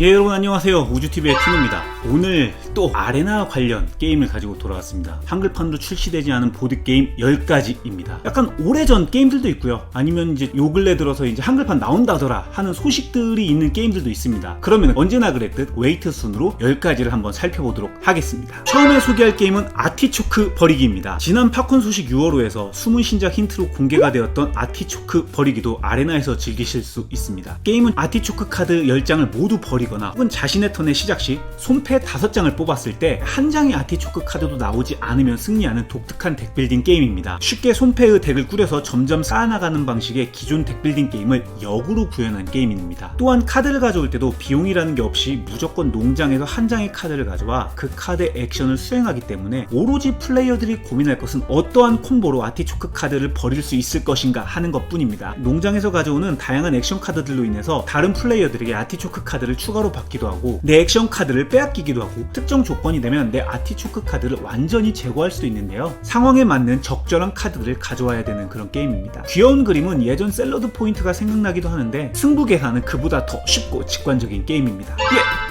예, 여러분 안녕하세요. 우주TV의 티노입니다. 오늘 또 아레나 관련 게임을 가지고 돌아왔습니다. 한글판으로 출시되지 않은 보드게임 10가지입니다. 약간 오래전 게임들도 있고요. 아니면 이제 요 근래 들어서 이제 한글판 나온다더라 하는 소식들이 있는 게임들도 있습니다. 그러면 언제나 그랬듯 웨이트 순으로 10가지를 한번 살펴보도록 하겠습니다. 처음에 소개할 게임은 아티초크 버리기입니다. 지난 팝콘 소식 6월호에서 숨은 신작 힌트로 공개가 되었던 아티초크 버리기도 아레나에서 즐기실 수 있습니다. 게임은 아티초크 카드 10장을 모두 버리거나 혹은 자신의 턴의 시작 시 손패 5장을 뽑았을 때 한 장의 아티초크 카드도 나오지 않으면 승리하는 독특한 덱빌딩 게임입니다. 쉽게 손패의 덱을 꾸려서 점점 쌓아나가는 방식의 기존 덱빌딩 게임을 역으로 구현한 게임입니다. 또한 카드를 가져올 때도 비용이라는 게 없이 무조건 농장에서 한 장의 카드를 가져와 그 카드의 액션을 수행하기 때문에 오로지 플레이어들이 고민할 것은 어떠한 콤보로 아티초크 카드를 버릴 수 있을 것인가 하는 것 뿐입니다. 농장에서 가져오는 다양한 액션 카드들로 인해서 다른 플레이어들에게 아티초크 카드를 추가로 받기도 하고 내 액션 카드를 빼앗기기도 하고 특정 조건이 되면 내 아티초크 카드를 완전히 제거할 수도 있는데요. 상황에 맞는 적절한 카드들을 가져와야 되는 그런 게임입니다. 귀여운 그림은 예전 샐러드 포인트가 생각나기도 하는데 승부 계산은 그보다 더 쉽고 직관적인 게임입니다.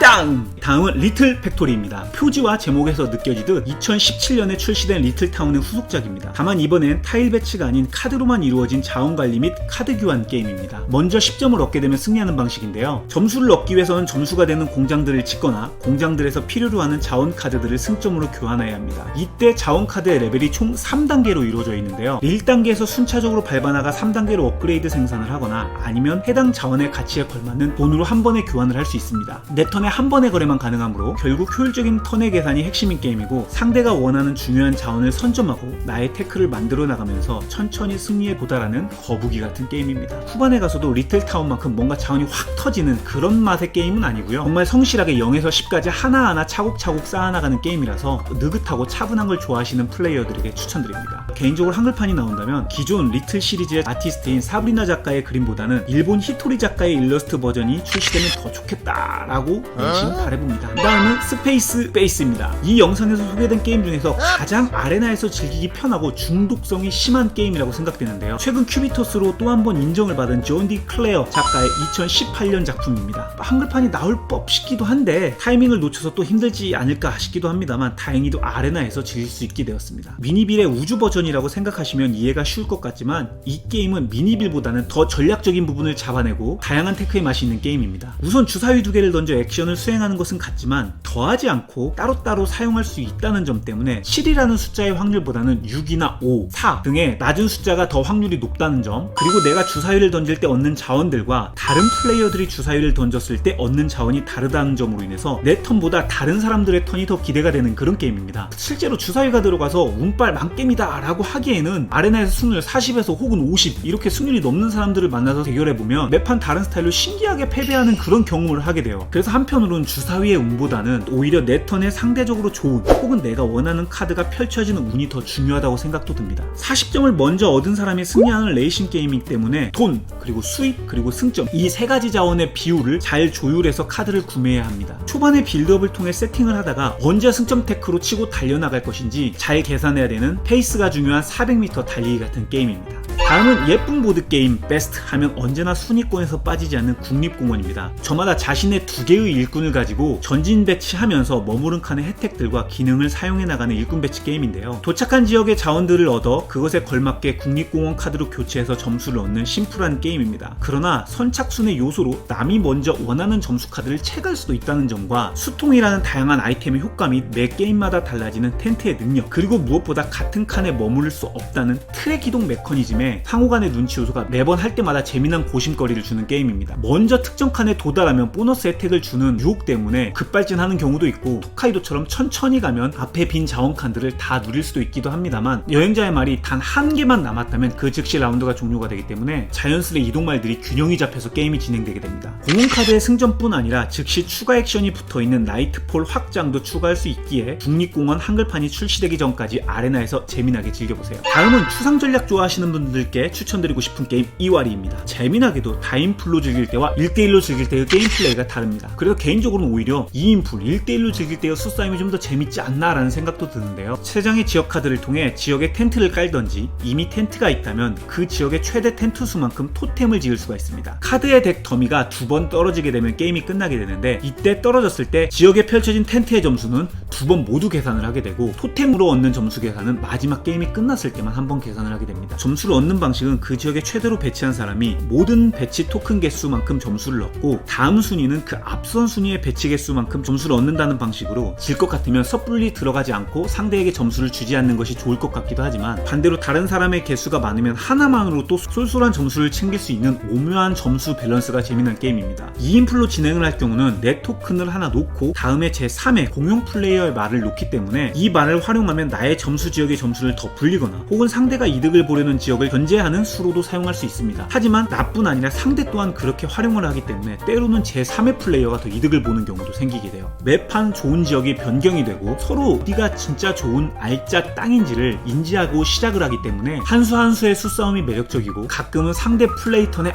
땅! 다음은 리틀 팩토리입니다. 표지와 제목에서 느껴지듯 2017년에 출시된 리틀타운의 후속작입니다. 다만 이번엔 타일 배치가 아닌 카드로만 이루어진 자원관리 및 카드 교환 게임입니다. 먼저 10점을 얻게 되면 승리하는 방식인데요. 점수를 얻기 위해서는 점수가 되는 공장들을 짓거나 공장들에서 필요로 하는 자원 카드들을 승점으로 교환해야 합니다. 이때 자원 카드의 레벨이 총 3단계로 이루어져 있는데요. 1단계에서 순차적으로 밟아나가 3단계로 업그레이드 생산을 하거나 아니면 해당 자원의 가치에 걸맞는 돈으로 한 번에 교환을 할 수 있습니다. 내 턴에 한 번의 거래만 가능하므로 결국 효율적인 턴의 계산이 핵심인 게임이고 상대가 원하는 중요한 자원을 선점하고 나의 태클을 만들어 나가면서 천천히 승리에 도달하는 거북이 같은 게임입니다. 후반에 가서도 리틀타운만큼 뭔가 자원이 확 터지는 그런 맛의 게임은 아니고요. 정말 성실하게 0에서 10까지 하나하나 차곡차곡 쌓아나가는 게임이라서 느긋하고 차분한 걸 좋아하시는 플레이어들에게 추천드립니다. 개인적으로 한글판이 나온다면 기존 리틀 시리즈의 아티스트인 사브리나 작가의 그림보다는 일본 히토리 작가의 일러스트 버전이 출시되면 더 좋겠다라고 내심 바라봅니다. 다음은 스페이스 베이스입니다. 이 영상에서 소개된 게임 중에서 가장 아레나에서 즐기기 편하고 중독성이 심한 게임이라고 생각되는데요. 최근 큐비토스로 또 한 번 인정을 받은 존 디 클레어 작가의 2018년 작품입니다. 한글판이 나올 법 싶기도 한데 타이밍을 놓쳐서 또 힘들지 않을까 싶기도 합니다만 다행히도 아레나에서 즐길 수 있게 되었습니다. 미니빌의 우주 버전이라고 생각하시면 이해가 쉬울 것 같지만 이 게임은 미니빌보다는 더 전략적인 부분을 잡아내고 다양한 테크의 맛이 있는 게임입니다. 우선 주사위 2개를 던져 액션을 수행하는 것은 같지만 더하지 않고 따로따로 사용할 수 있다는 점 때문에 7이라는 숫자의 확률보다는 6이나 5, 4 등의 낮은 숫자가 더 확률이 높다는 점, 그리고 내가 주사위를 던질 때 얻는 자원들과 다른 플레이어들이 주사위를 던졌을 때 얻는 자원이 다르다는 점으로 인해서 내 턴보다 다른 사람들의 턴이 더 기대가 되는 그런 게임입니다. 실제로 주사위가 들어가서 운빨 만겜이다 라고 하기에는 아레나에서 승률 40에서 혹은 50 이렇게 승률이 넘는 사람들을 만나서 대결해보면 매판 다른 스타일로 신기하게 패배하는 그런 경험을 하게 돼요. 그래서 한편으로는 주사위의 운보다는 오히려 내 턴에 상대적으로 좋은 혹은 내가 원하는 카드가 펼쳐지는 운이 더 중요하다고 생각도 듭니다. 40점을 먼저 얻은 사람이 승리하는 레이싱 게임이기 때문에 돈, 그리고 수익, 그리고 승점 이 세 가지 자원의 비율을 잘 조율해서 카드를 구매해야 합니다. 초반에 빌드업을 통해 세팅을 하다가 언제 승점 테크로 치고 달려나갈 것인지 잘 계산해야 되는 페이스가 중요한 400m 달리기 같은 게임입니다. 다음은 예쁜 보드게임 베스트 하면 언제나 순위권에서 빠지지 않는 국립공원입니다. 저마다 자신의 2개의 일꾼을 가지고 전진 배치하면서 머무른 칸의 혜택들과 기능을 사용해 나가는 일꾼 배치 게임인데요. 도착한 지역의 자원들을 얻어 그것에 걸맞게 국립공원 카드로 교체해서 점수를 얻는 심플한 게임입니다. 그러나 선착순의 요소로 남이 먼저 원하는 점수 카드를 채갈 수도 있다는 점과 수통이라는 다양한 아이템의 효과 및 매 게임마다 달라지는 텐트의 능력, 그리고 무엇보다 같은 칸에 머무를 수 없다는 트랙 이동 메커니즘에 상호간의 눈치 요소가 매번 할 때마다 재미난 고심거리를 주는 게임입니다. 먼저 특정 칸에 도달하면 보너스 혜택을 주는 유혹 때문에 급발진하는 경우도 있고 홋카이도처럼 천천히 가면 앞에 빈 자원 칸들을 다 누릴 수도 있기도 합니다만 여행자의 말이 단 한 개만 남았다면 그 즉시 라운드가 종료가 되기 때문에 자연스레 이동말들이 균형이 잡혀서 게임이 진행되게 됩니다. 공원카드의 승점뿐 아니라 즉시 추가 액션이 붙어있는 나이트폴 확장도 추가할 수 있기에 국립공원 한글판이 출시되기 전까지 아레나에서 재미나게 즐겨보세요. 다음은 추상 전략 좋아하시는 분들께 여러분께 추천드리고 싶은 게임 이와리입니다. 재미나게도 다인풀로 즐길 때와 1대1로 즐길 때의 게임 플레이가 다릅니다. 그래서 개인적으로는 오히려 2인풀 1대1로 즐길 때의 수싸움이 좀 더 재밌지 않나 라는 생각도 드는데요. 3장의 지역 카드를 통해 지역에 텐트를 깔던지 이미 텐트가 있다면 그 지역의 최대 텐트 수만큼 토템을 지을 수가 있습니다. 카드의 덱 더미가 2번 떨어지게 되면 게임이 끝나게 되는데, 이때 떨어졌을 때 지역에 펼쳐진 텐트의 점수는 2번 모두 계산을 하게 되고, 토템으로 얻는 점수 계산은 마지막 게임이 끝났을 때만 한 번 계산을 하게 됩니다. 점수를 얻는 방식은 그 지역에 최대로 배치한 사람이 모든 배치 토큰 개수만큼 점수를 얻고, 다음 순위는 그 앞선 순위의 배치 개수만큼 점수를 얻는다는 방식으로, 질 것 같으면 섣불리 들어가지 않고 상대에게 점수를 주지 않는 것이 좋을 것 같기도 하지만, 반대로 다른 사람의 개수가 많으면 하나만으로 또 쏠쏠한 점수를 챙길 수 있는 오묘한 점수 밸런스가 재미난 게임입니다. 2인풀로 진행을 할 경우는 내 토큰을 하나 놓고 다음에 제3의 공용 플레이어의 말을 놓기 때문에, 이 말을 활용하면 나의 점수 지역의 점수를 더 불리거나 혹은 상대가 이득을 보려는 지역을 견제하는 수로도 사용할 수 있습니다. 하지만 나뿐 아니라 상대 또한 그렇게 활용을 하기 때문에 때로는 제3의 플레이어가 더 이득을 보는 경우도 생기게 돼요. 매판 좋은 지역이 변경이 되고 서로 어디가 진짜 좋은 알짜 땅인지를 인지하고 시작을 하기 때문에 한 수 한 수의 수싸움이 매력적이고, 가끔은 상대 플레이 턴에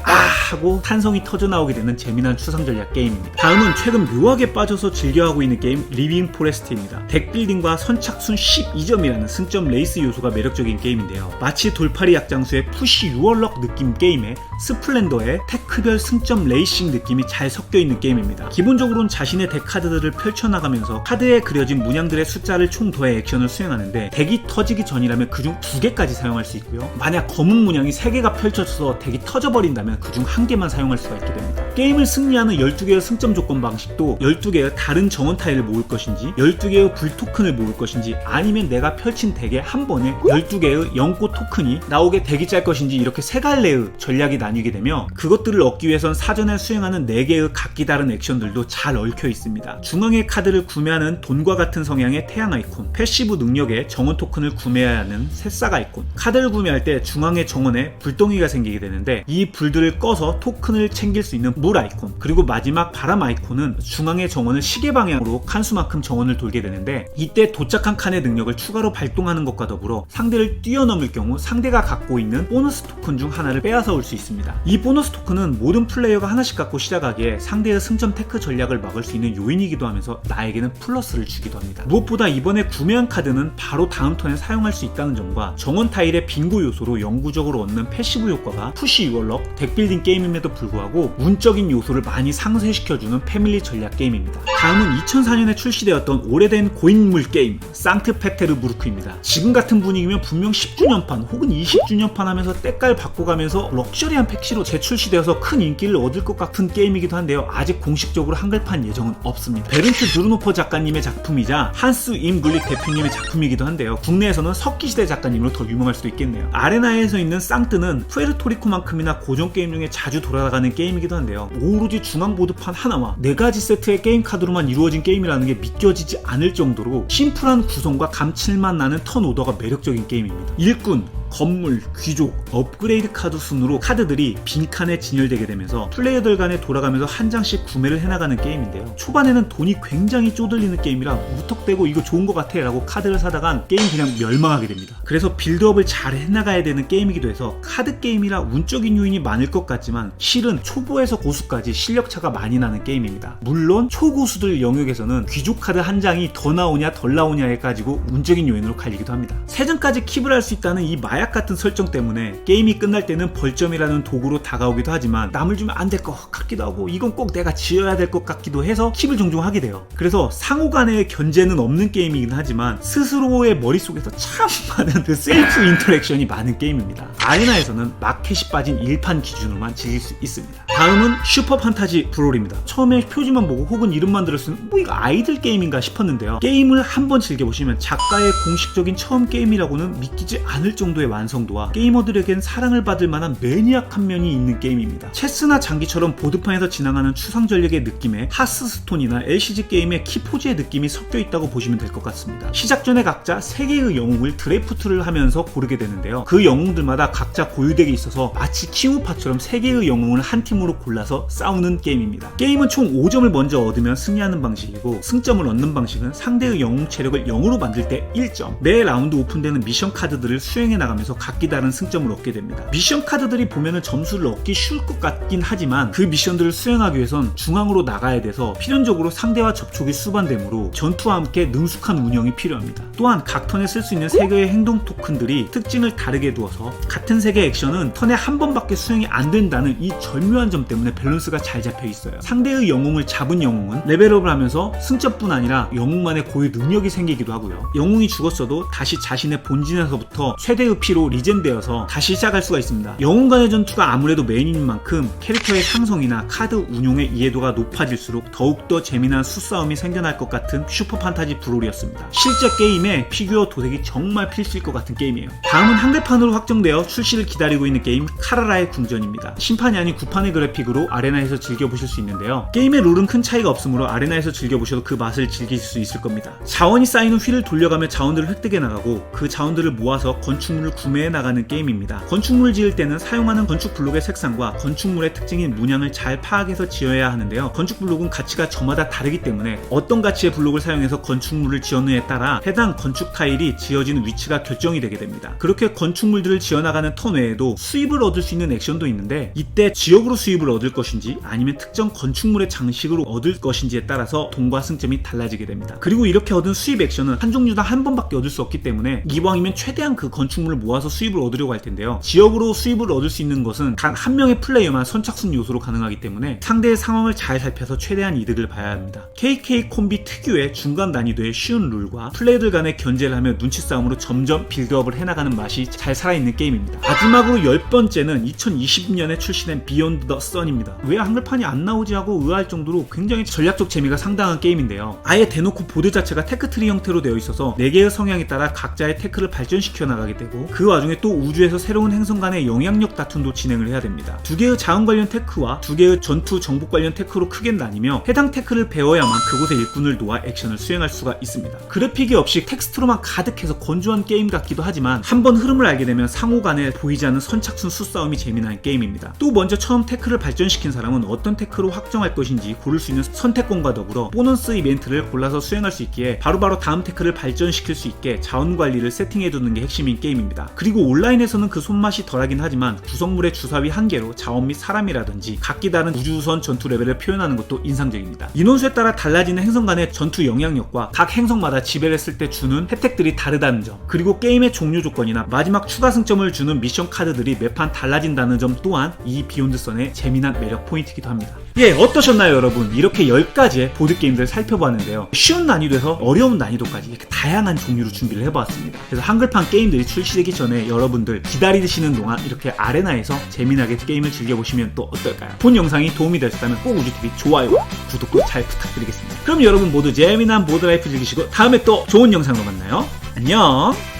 하고 탄성이 터져 나오게 되는 재미난 추상 전략 게임입니다. 다음은 최근 묘하게 빠져서 즐겨하고 있는 게임 리빙 포레스트입니다. 덱빌딩과 선착순 12점이라는 승점 레이스 요소가 매력적인 게임인데요. 마치 돌팔이 약장수의 푸시 유얼럭 느낌 게임에 스플렌더의 테크별 승점 레이싱 느낌이 잘 섞여있는 게임입니다. 기본적으로는 자신의 덱 카드들을 펼쳐나가면서 카드에 그려진 문양들의 숫자를 총 더해 액션을 수행하는데, 덱이 터지기 전이라면 그중 2개까지 사용할 수 있고요. 만약 검은 문양이 3개가 펼쳐져서 덱이 터져버린다면 그중 1개만 사용할 수가 있게 됩니다. 게임을 승리하는 12개의 승점 조건 방식도 12개의 다른 정원 타일을 모을 것인지, 12개의 불 토큰을 모을 것인지, 아니면 내가 펼친 덱에 한 번에 12개의 연꽃 토큰이 나오게 덱이 짤 것인지, 이렇게 3갈래의 전략이 나뉘게 되며, 그것들을 얻기 위해선 사전에 수행하는 4개의 각기 다른 액션들도 잘 얽혀 있습니다. 중앙의 카드를 구매하는 돈과 같은 성향의 태양 아이콘, 패시브 능력의 정원 토큰을 구매해야 하는 새싹 아이콘, 카드를 구매할 때 중앙의 정원에 불덩이가 생기게 되는데 이 불들을 꺼서 토큰을 챙길 수 있는 물 아이콘, 그리고 마지막 바람 아이콘은 중앙의 정원을 시계 방향으로 칸수만큼 정원을 돌게 되는데, 이때 도착한 칸의 능력을 추가로 발동하는 것과 더불어 상대를 뛰어넘을 경우 상대가 갖고 있는 보너스 토큰 중 하나를 빼앗아 올 수 있습니다. 이 보너스 토큰은 모든 플레이어가 하나씩 갖고 시작하기에 상대의 승점 테크 전략을 막을 수 있는 요인이기도 하면서 나에게는 플러스를 주기도 합니다. 무엇보다 이번에 구매한 카드는 바로 다음 턴에 사용할 수 있다는 점과 정원 타일의 빙고 요소로 영구적으로 얻는 패시브 효과가 푸시 유얼럭 덱빌딩 게임임에도 불구하고 운적인 요소를 많이 상쇄시켜주는 패밀리 전략 게임입니다. 다음은 2004년에 출시되었던 오래된 고인물 게임 상트페테르부르크입니다. 지금 같은 분위기면 분명 10주년판 혹은 20주년판 하면서 때깔 바꿔가면서 럭셔리한 패키로 재출시되어서 큰 인기를 얻을 것 같은 게임이기도 한데요. 아직 공식적으로 한글판 예정은 없습니다. 베른트 드루노퍼 작가님의 작품이자 한스 임 글릭 대표님의 작품이기도 한데요. 국내에서는 석기시대 작가님으로 더 유명할 수도 있겠네요. 아레나에서 있는 쌍뜨는 푸에르토리코만큼이나 고전 게임 중에 자주 돌아가는 게임이기도 한데요. 오로지 중앙 보드판 하나와 4가지 세트의 게임 카드로만 이루어진 게임이라는 게 믿겨지지 않을 정도로 심플한 구성과 감칠맛 나는 턴 오더가 매력적인 게임입니다. 일꾼, 건물, 귀족, 업그레이드 카드 순으로 카드들이 빈칸에 진열되게 되면서 플레이어들 간에 돌아가면서 한 장씩 구매를 해나가는 게임인데요. 초반에는 돈이 굉장히 쪼들리는 게임이라 무턱대고 이거 좋은 것 같아 라고 카드를 사다간 게임 그냥 멸망하게 됩니다. 그래서 빌드업을 잘 해나가야 되는 게임이기도 해서 카드 게임이라 운적인 요인이 많을 것 같지만 실은 초보에서 고수까지 실력차가 많이 나는 게임입니다. 물론 초고수들 영역에서는 귀족 카드 한 장이 더 나오냐 덜 나오냐에 가지고 운적인 요인으로 갈리기도 합니다. 3장까지 킵을 할 수 있다는 이 마약 같은 설정 때문에 게임이 끝날 때는 벌점이라는 도구로 다가오기도 하지만 남을 주면 안 될 것 같기도 하고 이건 꼭 내가 지어야 될 것 같기도 해서 킵을 종종 하게 돼요. 그래서 상호 간의 견제는 없는 게임이긴 하지만 스스로의 머릿속에서 참 많은 그 셀프 인터랙션이 많은 게임입니다. 아레나에서는 마켓이 빠진 1판 기준으로만 즐길 수 있습니다. 다음은 슈퍼 판타지 브롤입니다. 처음에 표지만 보고 혹은 이름만 들었으면 뭐 이거 아이들 게임인가 싶었는데요. 게임을 한번 즐겨보시면 작가의 공식적인 처음 게임이라고는 믿기지 않을 정도의 완성도와 게이머들에겐 사랑을 받을 만한 매니악한 면이 있는 게임입니다. 체스나 장기처럼 보드판에서 진행하는 추상 전략의 느낌에 하스스톤이나 LCG 게임의 키포즈의 느낌이 섞여 있다고 보시면 될 것 같습니다. 시작 전에 각자 3개의 영웅을 드래프트를 하면서 고르게 되는데요. 그 영웅들마다 각자 고유덱이 있어서 마치 킹우파처럼 3개의 영웅을 한 팀으로 골라서 싸우는 게임입니다. 게임은 총 5점을 먼저 얻으면 승리하는 방식이고, 승점을 얻는 방식은 상대의 영웅 체력을 0으로 만들 때 1점, 매 라운드 오픈되는 미션 카드들을 수행해 나가면서 돌아가면서 각기 다른 승점을 얻게 됩니다. 미션 카드들이 보면은 점수를 얻기 쉬울 것 같긴 하지만 그 미션들을 수행하기 위해선 중앙으로 나가야 돼서 필연적으로 상대와 접촉이 수반되므로 전투와 함께 능숙한 운영이 필요합니다. 또한 각 턴에 쓸 수 있는 3개의 행동 토큰들이 특징을 다르게 두어서 같은 3개의 액션은 턴에 한 번밖에 수행이 안 된다는 이 절묘한 점 때문에 밸런스가 잘 잡혀 있어요. 상대의 영웅을 잡은 영웅은 레벨업을 하면서 승점뿐 아니라 영웅만의 고유 능력이 생기기도 하고요. 영웅이 죽었어도 다시 자신의 본진에서부터 최대의 피로 리젠되어서 다시 시작할 수가 있습니다. 영웅 간의 전투가 아무래도 메인인 만큼 캐릭터의 상성이나 카드 운용의 이해도가 높아질수록 더욱더 재미난 수싸움이 생겨날 것 같은 슈퍼 판타지 브롤이었습니다. 실제 게임에 피규어 도색이 정말 필수일 것 같은 게임이에요. 다음은 한글판으로 확정되어 출시를 기다리고 있는 게임 카라라의 궁전입니다. 심판이 아닌 구판의 그래픽으로 아레나에서 즐겨보실 수 있는데요. 게임의 룰은 큰 차이가 없으므로 아레나에서 즐겨보셔도 그 맛을 즐기실 수 있을 겁니다. 자원이 쌓이는 휠을 돌려가며 자원들을 획득해 나가고 그 자원들을 모아서 건축물을 구매해 나가는 게임입니다. 건축물을 지을 때는 사용하는 건축 블록의 색상과 건축물의 특징인 문양을 잘 파악해서 지어야 하는데요. 건축 블록은 가치가 저마다 다르기 때문에 어떤 가치의 블록을 사용해서 건축물을 지었느냐에 따라 해당 건축 타일이 지어지는 위치가 결정이 되게 됩니다. 그렇게 건축물들을 지어나가는 턴 외에도 수입을 얻을 수 있는 액션도 있는데 이때 지역으로 수입을 얻을 것인지 아니면 특정 건축물의 장식으로 얻을 것인지에 따라서 돈과 승점이 달라지게 됩니다. 그리고 이렇게 얻은 수입 액션은 한 종류당 한 번밖에 얻을 수 없기 때문에 이왕이면 최대한 그 건축물을 모아서 수입을 얻으려고 할 텐데요. 지역으로 수입을 얻을 수 있는 것은 단 한 명의 플레이어만 선착순 요소로 가능하기 때문에 상대의 상황을 잘 살펴서 최대한 이득을 봐야 합니다. KK 콤비 특유의 중간 난이도의 쉬운 룰과 플레이들 간의 견제를 하며 눈치 싸움으로 점점 빌드업을 해나가는 맛이 잘 살아있는 게임입니다. 마지막으로 10번째는 2020년에 출시된 비욘드 더 선입니다. 왜 한글판이 안 나오지 하고 의아할 정도로 굉장히 전략적 재미가 상당한 게임인데요. 아예 대놓고 보드 자체가 테크트리 형태로 되어 있어서 4개의 성향에 따라 각자의 테크를 발전시켜 나가게 되고 그 와중에 또 우주에서 새로운 행성 간의 영향력 다툼도 진행을 해야 됩니다. 2개의 자원 관련 테크와 2개의 전투 정복 관련 테크로 크게 나뉘며 해당 테크를 배워야만 그곳의 일꾼을 놓아 액션을 수행할 수가 있습니다. 그래픽이 없이 텍스트로만 가득해서 건조한 게임 같기도 하지만 한번 흐름을 알게 되면 상호 간에 보이지 않는 선착순 수싸움이 재미난 게임입니다. 또 먼저 처음 테크를 발전시킨 사람은 어떤 테크로 확정할 것인지 고를 수 있는 선택권과 더불어 보너스 이벤트를 골라서 수행할 수 있기에 바로바로 다음 테크를 발전시킬 수 있게 자원 관리를 세팅해두는 게 핵심인 게임입니다. 그리고 온라인에서는 그 손맛이 덜하긴 하지만 구성물의 주사위 한 개로 자원 및 사람이라든지 각기 다른 우주선 전투 레벨을 표현하는 것도 인상적입니다. 인원수에 따라 달라지는 행성 간의 전투 영향력과 각 행성마다 지배를 했을 때 주는 혜택들이 다르다는 점, 그리고 게임의 종료 조건이나 마지막 추가 승점을 주는 미션 카드들이 매판 달라진다는 점 또한 이 비욘드 선의 재미난 매력 포인트이기도 합니다. 예, 어떠셨나요 여러분? 이렇게 10가지의 보드게임들을 살펴봤는데요. 쉬운 난이도에서 어려운 난이도까지 이렇게 다양한 종류로 준비를 해보았습니다. 그래서 한글판 게임들이 출시되기 전에 여러분들 기다리시는 동안 이렇게 아레나에서 재미나게 게임을 즐겨보시면 또 어떨까요? 본 영상이 도움이 되셨다면 꼭 우주TV 좋아요와 구독도 잘 부탁드리겠습니다. 그럼 여러분 모두 재미난 보드라이프 즐기시고 다음에 또 좋은 영상으로 만나요. 안녕!